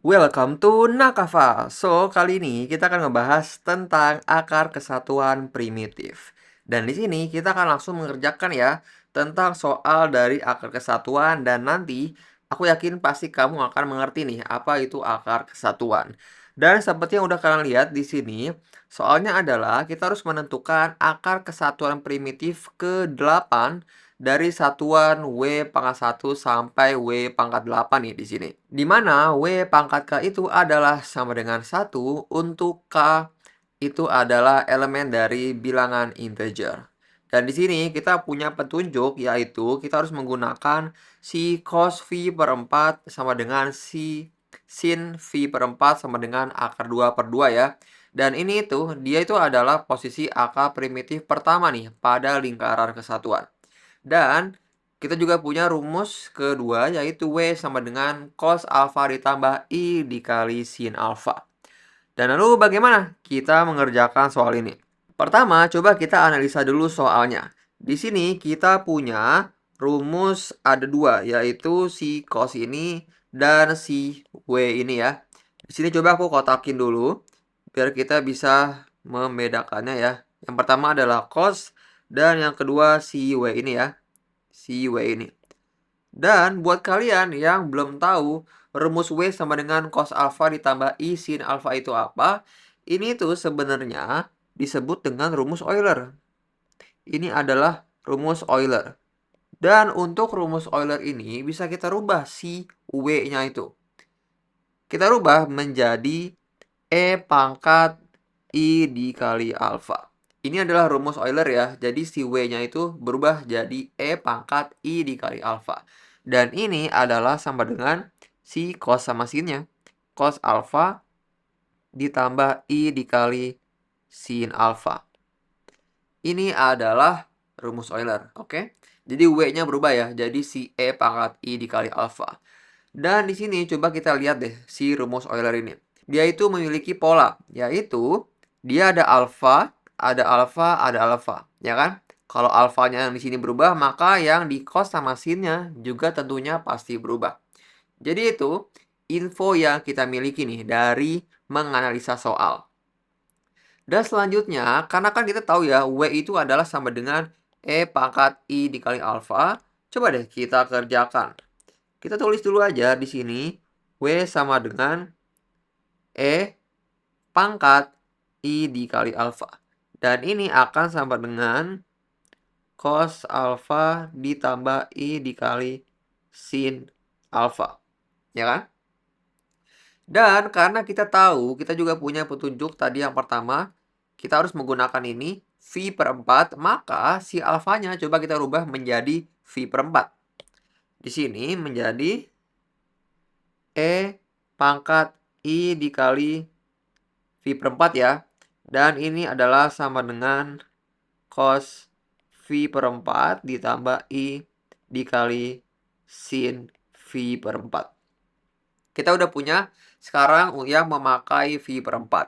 Welcome to Nakava. So, kali ini kita akan ngebahas tentang akar kesatuan primitif. Dan di sini kita akan langsung mengerjakan ya tentang soal dari akar kesatuan dan nanti aku yakin pasti kamu akan mengerti nih apa itu akar kesatuan. Dan seperti yang udah kalian lihat di sini, soalnya adalah kita harus menentukan akar kesatuan primitif ke-8 dari satuan W pangkat 1 sampai W pangkat 8 nih di sini. Di mana W pangkat K itu adalah sama dengan 1 untuk K itu adalah elemen dari bilangan integer. Dan di sini kita punya petunjuk yaitu kita harus menggunakan si cos V per 4 sama dengan si sin V per 4 sama dengan akar 2 per 2 ya. Dan ini dia itu adalah posisi akar primitif pertama nih pada lingkaran kesatuan. Dan kita juga punya rumus kedua yaitu W sama dengan cos alfa ditambah I dikali sin alfa. Dan lalu bagaimana kita mengerjakan soal ini? Pertama, coba kita analisa dulu soalnya. Di sini kita punya rumus ada dua, yaitu si cos ini dan si W ini ya. Di sini coba aku kotakin dulu, biar kita bisa membedakannya ya. Yang pertama adalah cos, dan yang kedua si W ini ya. Si W ini. Dan buat kalian yang belum tahu rumus W sama dengan cos alfa ditambah I sin alfa itu apa, ini tuh sebenarnya disebut dengan rumus Euler. Ini adalah rumus Euler. Dan untuk rumus Euler ini bisa kita rubah si W-nya itu. Kita rubah menjadi E pangkat I dikali alfa. Ini adalah rumus Euler ya. Jadi si W-nya itu berubah jadi E pangkat I dikali alfa. Dan ini adalah sama dengan si cos sama sinnya. Cos alfa ditambah I dikali sin alfa. Ini adalah rumus Euler, oke? Jadi W-nya berubah ya. Jadi si E pangkat I dikali alfa. Dan di sini coba kita lihat deh si rumus Euler ini. Dia itu memiliki pola, yaitu dia ada alfa, ada alfa, ya kan? Kalau alfanya yang di sini berubah, maka yang di cos sama sinnya juga tentunya pasti berubah. Jadi itu info yang kita miliki nih dari menganalisa soal. Dan selanjutnya, karena kan kita tahu ya, W itu adalah sama dengan E pangkat I dikali alfa. Coba deh kita kerjakan. Kita tulis dulu aja di sini W sama dengan E pangkat I dikali alfa. Dan ini akan sama dengan cos alfa ditambah I dikali sin alfa. Ya kan? Dan karena kita tahu, kita juga punya petunjuk tadi yang pertama, kita harus menggunakan ini V per 4, maka si alfanya coba kita rubah menjadi V per 4. Di sini menjadi E pangkat I dikali V per 4 ya. Dan ini adalah sama dengan cos V per 4 ditambah I dikali sin V per 4. Kita udah punya sekarang yang memakai V per 4.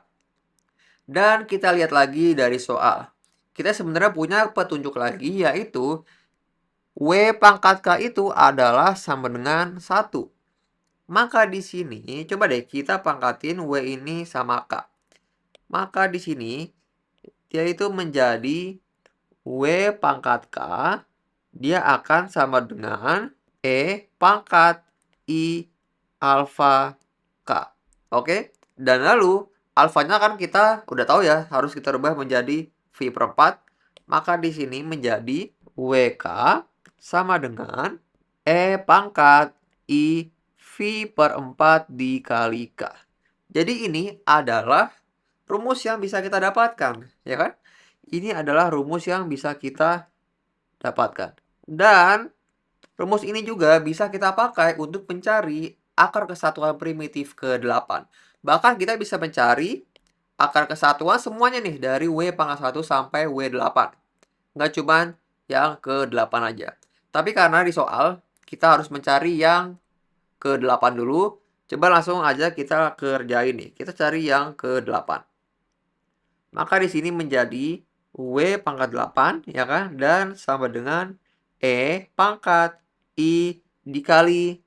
Dan kita lihat lagi dari soal. Kita sebenarnya punya petunjuk lagi yaitu W pangkat K itu adalah sama dengan 1. Maka di sini coba deh kita pangkatin W ini sama K. Maka di sini dia itu menjadi W pangkat K, dia akan sama dengan E pangkat I alfa K. Oke? Dan lalu alfanya kan kita udah tahu ya, harus kita rubah menjadi V per 4. Maka di sini menjadi WK sama dengan E pangkat I V per 4 dikali K. Jadi ini adalah rumus yang bisa kita dapatkan, ya kan? Ini adalah rumus yang bisa kita dapatkan. Dan rumus ini juga bisa kita pakai untuk mencari akar kesatuan primitif ke-8. Bahkan kita bisa mencari akar kesatuan semuanya nih dari W pangkat 1 sampai W8. Nggak cuman yang ke-8 aja. Tapi karena di soal kita harus mencari yang ke-8 dulu, coba langsung aja kita kerjain nih. Kita cari yang ke-8. Maka di sini menjadi W pangkat 8 ya kan, dan sama dengan E pangkat I dikali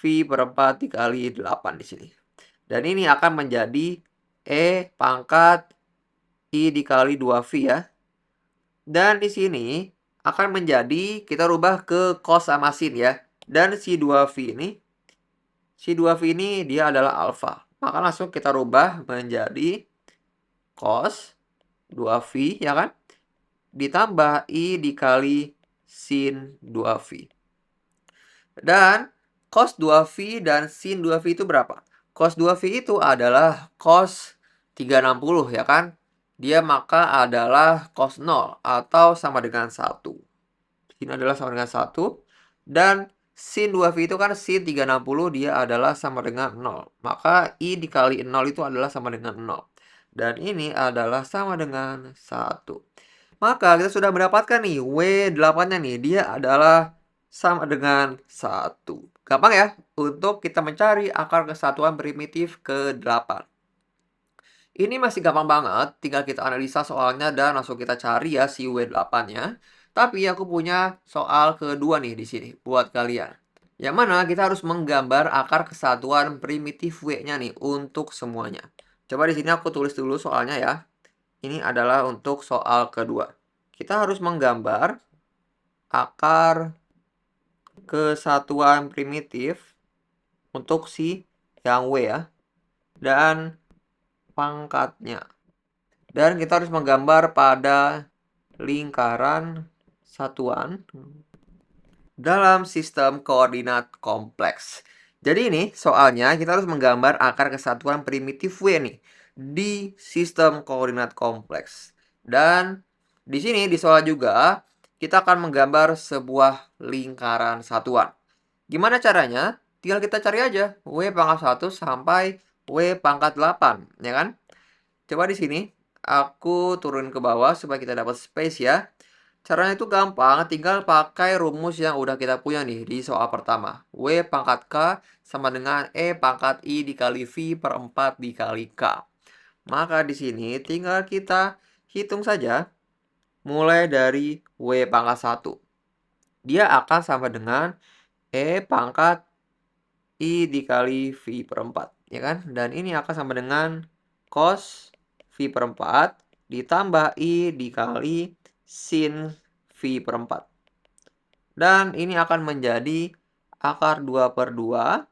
V per 4 dikali 8 di sini. Dan ini akan menjadi E pangkat I dikali 2V ya. Dan di sini akan menjadi, kita rubah ke cos sama sin ya. Dan si 2V ini dia adalah alfa. Maka langsung kita rubah menjadi cos 2V ya kan? Ditambah I dikali sin 2V. Dan cos 2V dan sin 2V itu berapa? Cos 2V itu adalah cos 360 ya kan? Dia maka adalah cos 0 atau sama dengan 1. Ini adalah sama dengan 1. Dan sin 2V itu kan sin 360 dia adalah sama dengan 0. Maka I dikali 0 itu adalah sama dengan 0. Dan ini adalah sama dengan 1. Maka kita sudah mendapatkan nih W8-nya nih. Dia adalah sama dengan 1. Gampang ya untuk kita mencari akar kesatuan primitif ke-8. Ini masih gampang banget, tinggal kita analisa soalnya dan langsung kita cari ya si W8-nya. Tapi aku punya soal kedua nih di sini buat kalian. Yang mana kita harus menggambar akar kesatuan primitif W-nya nih untuk semuanya. Coba di sini aku tulis dulu soalnya ya. Ini adalah untuk soal kedua. Kita harus menggambar akar kesatuan primitif untuk si yang W ya. Dan pangkatnya. Dan kita harus menggambar pada lingkaran satuan dalam sistem koordinat kompleks. Jadi ini soalnya kita harus menggambar akar kesatuan primitif W nih di sistem koordinat kompleks. Dan di sini di soal juga kita akan menggambar sebuah lingkaran satuan. Gimana caranya? Tinggal kita cari aja W pangkat 1 sampai W pangkat 8, ya kan? Coba di sini aku turun ke bawah supaya kita dapat space ya. Caranya itu gampang, tinggal pakai rumus yang udah kita punya nih di soal pertama. W pangkat K sama dengan E pangkat I dikali V per 4 dikali K. Maka di sini tinggal kita hitung saja mulai dari W pangkat 1. Dia akan sama dengan E pangkat I dikali V per 4, ya kan? Dan ini akan sama dengan cos V per 4 ditambah I dikali sin V per 4. Dan ini akan menjadi akar 2 per 2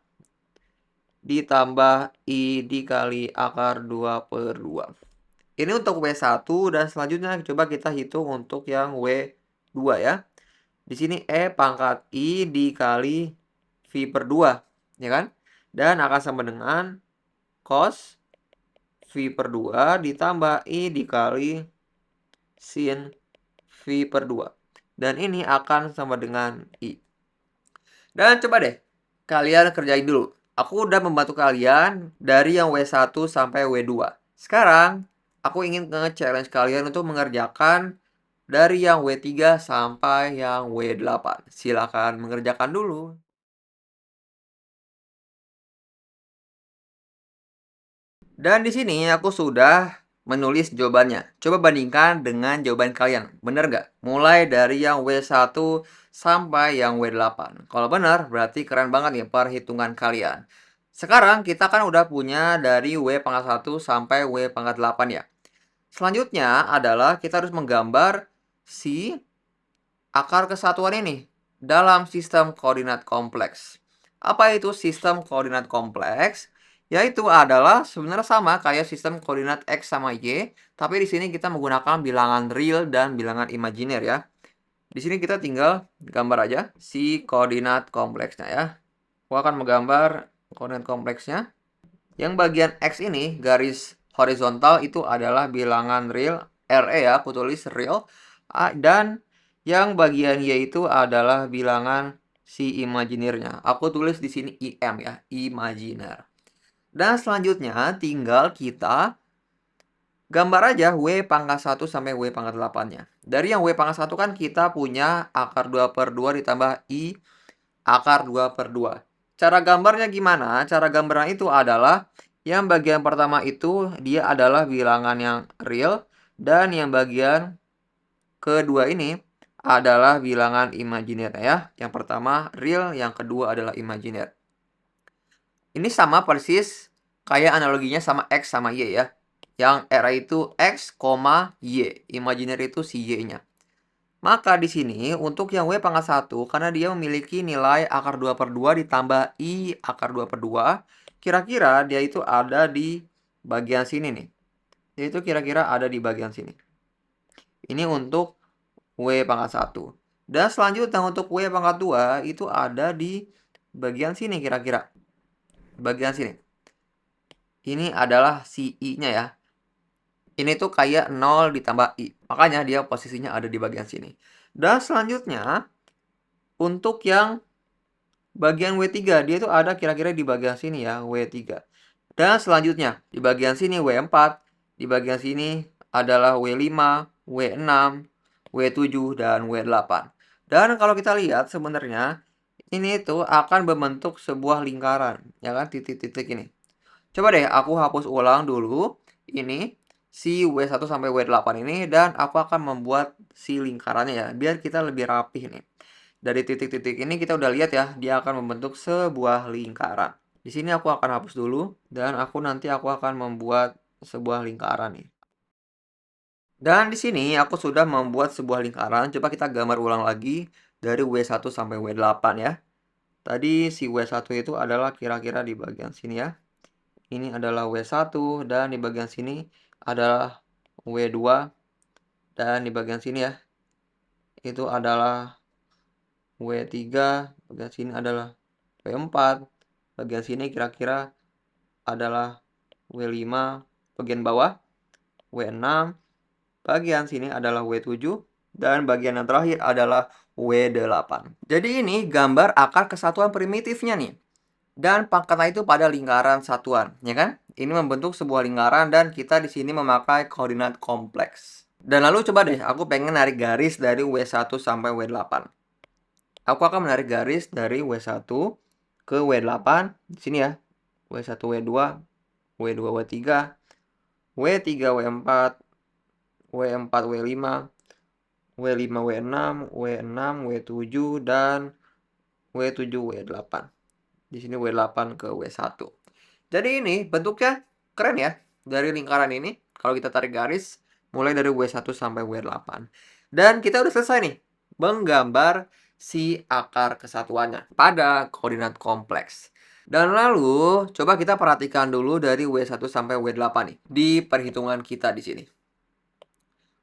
ditambah I dikali akar 2 per 2. Ini untuk W1 dan selanjutnya coba kita hitung untuk yang W2 ya. Di sini E pangkat I dikali V per 2, ya kan? Dan akan sama dengan cos V per 2 ditambah I dikali sin V per 2. Dan ini akan sama dengan I. Dan coba deh, kalian kerjain dulu. Aku udah membantu kalian dari yang W1 sampai W2. Sekarang, aku ingin nge-challenge kalian untuk mengerjakan dari yang W3 sampai yang W8. Silakan mengerjakan dulu. Dan di sini aku sudah menulis jawabannya. Coba bandingkan dengan jawaban kalian. Bener nggak? Mulai dari yang W1 sampai yang W8. Kalau benar, berarti keren banget nih perhitungan kalian. Sekarang kita kan udah punya dari W pangkat 1 sampai W pangkat 8 ya. Selanjutnya adalah kita harus menggambar si akar kesatuan ini dalam sistem koordinat kompleks. Apa itu sistem koordinat kompleks? Yaitu adalah sebenarnya sama kayak sistem koordinat X sama Y, tapi di sini kita menggunakan bilangan real dan bilangan imajiner ya. Di sini kita tinggal gambar aja si koordinat kompleksnya ya. Aku akan menggambar koordinat kompleksnya. Yang bagian X ini, garis horizontal itu adalah bilangan real, RE ya, aku tulis real. Dan yang bagian Y itu adalah bilangan si imajinirnya. Aku tulis di sini IM ya, imajiner. Dan selanjutnya tinggal kita gambar aja W pangkat 1 sampai W pangkat 8-nya. Dari yang W pangkat 1 kan kita punya akar 2 per 2 ditambah I akar 2 per 2. Cara gambarnya gimana? Cara gambarnya itu adalah yang bagian pertama itu dia adalah bilangan yang real. Dan yang bagian kedua ini adalah bilangan imajiner ya. Yang pertama real, yang kedua adalah imajiner. Ini sama persis kayak analoginya sama X sama Y ya. Yang R itu X, Y. Imajiner itu si Y-nya. Maka di sini untuk yang W pangkat 1, karena dia memiliki nilai akar 2 per 2 ditambah I akar 2 per 2, kira-kira dia itu ada di bagian sini nih. Yaitu kira-kira ada di bagian sini. Ini untuk W pangkat 1. Dan selanjutnya untuk W pangkat 2 itu ada di bagian sini kira-kira. Bagian sini. Ini adalah si I-nya ya. Ini tuh kayak 0 ditambah I. Makanya dia posisinya ada di bagian sini. Dan selanjutnya, untuk yang bagian W3, dia tuh ada kira-kira di bagian sini ya, W3. Dan selanjutnya, di bagian sini W4, di bagian sini adalah W5, W6, W7, dan W8. Dan kalau kita lihat sebenarnya, ini tuh akan membentuk sebuah lingkaran, ya kan, titik-titik ini. Coba deh aku hapus ulang dulu ini si W1 sampai W8 ini dan aku akan membuat si lingkarannya ya, biar kita lebih rapih nih. Dari titik-titik ini kita udah lihat ya, dia akan membentuk sebuah lingkaran. Di sini aku akan hapus dulu dan aku akan membuat sebuah lingkaran nih. Dan di sini aku sudah membuat sebuah lingkaran. Coba kita gambar ulang lagi dari W1 sampai W8 ya. Tadi si W1 itu adalah kira-kira di bagian sini ya. Ini adalah W1 dan di bagian sini adalah W2 dan di bagian sini ya itu adalah W3, bagian sini adalah W4, bagian sini kira-kira adalah W5, bagian bawah W6, bagian sini adalah W7 dan bagian yang terakhir adalah W8. Jadi ini gambar akar kesatuan primitifnya nih. Dan pangkatnya itu pada lingkaran satuan, ya kan? Ini membentuk sebuah lingkaran dan kita di sini memakai koordinat kompleks. Dan lalu coba deh, aku pengen narik garis dari W1 sampai W8. Aku akan menarik garis dari W1 ke W8 di sini ya. W1, W2, W2, W3, W3, W4, W4, W5, W5, W6, W6, W7 dan W7, W8. Di sini W8 ke W1. Jadi ini bentuknya keren ya. Dari lingkaran ini, kalau kita tarik garis, mulai dari W1 sampai W8. Dan kita udah selesai nih, menggambar si akar kesatuannya pada koordinat kompleks. Dan lalu, coba kita perhatikan dulu dari W1 sampai W8 nih, di perhitungan kita di sini.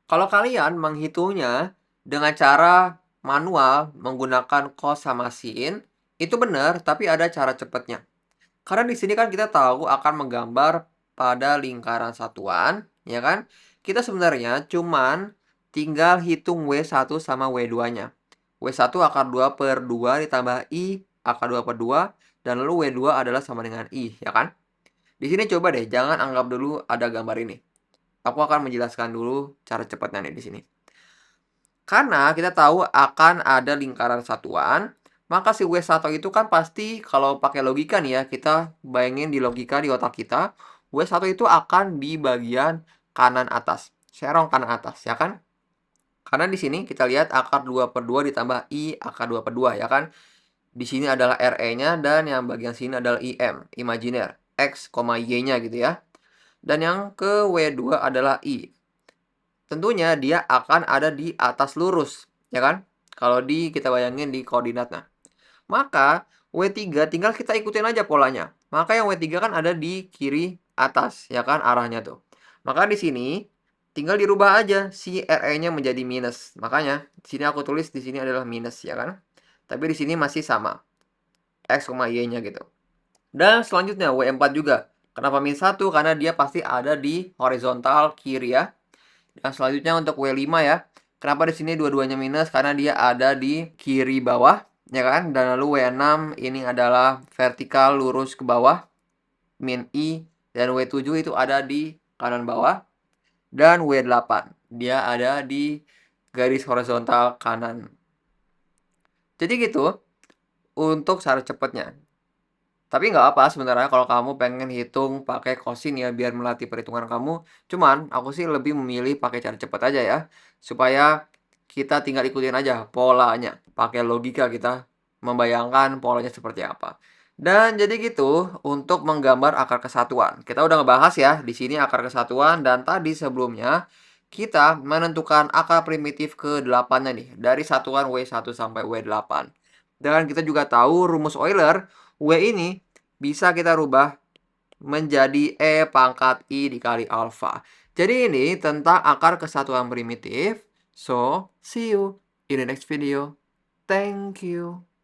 Kalau kalian menghitungnya dengan cara manual menggunakan cos sama sin, itu benar, tapi ada cara cepatnya. Karena di sini kan kita tahu akan menggambar pada lingkaran satuan, ya kan? Kita sebenarnya cuman tinggal hitung W1 sama W2-nya. W1 akar 2 per 2 ditambah I akar 2 per 2, dan lalu W2 adalah sama dengan I, ya kan? Di sini coba deh, jangan anggap dulu ada gambar ini. Aku akan menjelaskan dulu cara cepatnya nih di sini. Karena kita tahu akan ada lingkaran satuan, maka si W1 itu kan pasti kalau pakai logika nih ya, kita bayangin di logika di otak kita, W1 itu akan di bagian kanan atas, serong kanan atas, ya kan? Karena di sini kita lihat akar 2 per 2 ditambah I akar 2 per 2, ya kan? Di sini adalah RE-nya dan yang bagian sini adalah IM, imajiner, X, Y-nya gitu ya. Dan yang ke W2 adalah I. Tentunya dia akan ada di atas lurus, ya kan? Kalau kita bayangin di koordinatnya. Maka W3 tinggal kita ikutin aja polanya. Maka yang W3 kan ada di kiri atas, ya kan arahnya tuh. Maka di sini tinggal dirubah aja si RE-nya menjadi minus. Makanya di sini aku tulis di sini adalah minus, ya kan? Tapi di sini masih sama. X, Y-nya gitu. Dan selanjutnya W4 juga. Kenapa minus 1? Karena dia pasti ada di horizontal kiri ya. Dan selanjutnya untuk W5 ya. Kenapa di sini dua-duanya minus? Karena dia ada di kiri bawah, ya kan? Dan lalu W6 ini adalah vertikal lurus ke bawah, min I. Dan W7 itu ada di kanan bawah. Dan W8, dia ada di garis horizontal kanan. Jadi gitu untuk cara cepatnya. Tapi nggak apa sebenarnya kalau kamu pengen hitung pakai kosin ya biar melatih perhitungan kamu. Cuman aku sih lebih memilih pakai cara cepat aja ya. Supaya kita tinggal ikutin aja polanya. Pakai logika kita membayangkan polanya seperti apa. Dan jadi gitu untuk menggambar akar kesatuan. Kita udah ngebahas ya di sini akar kesatuan dan tadi sebelumnya kita menentukan akar primitif ke-8-nya nih dari satuan W1 sampai W8. Dan kita juga tahu rumus Euler, W ini bisa kita rubah menjadi E pangkat I dikali alfa. Jadi ini tentang akar kesatuan primitif. So, see you in the next video. Thank you.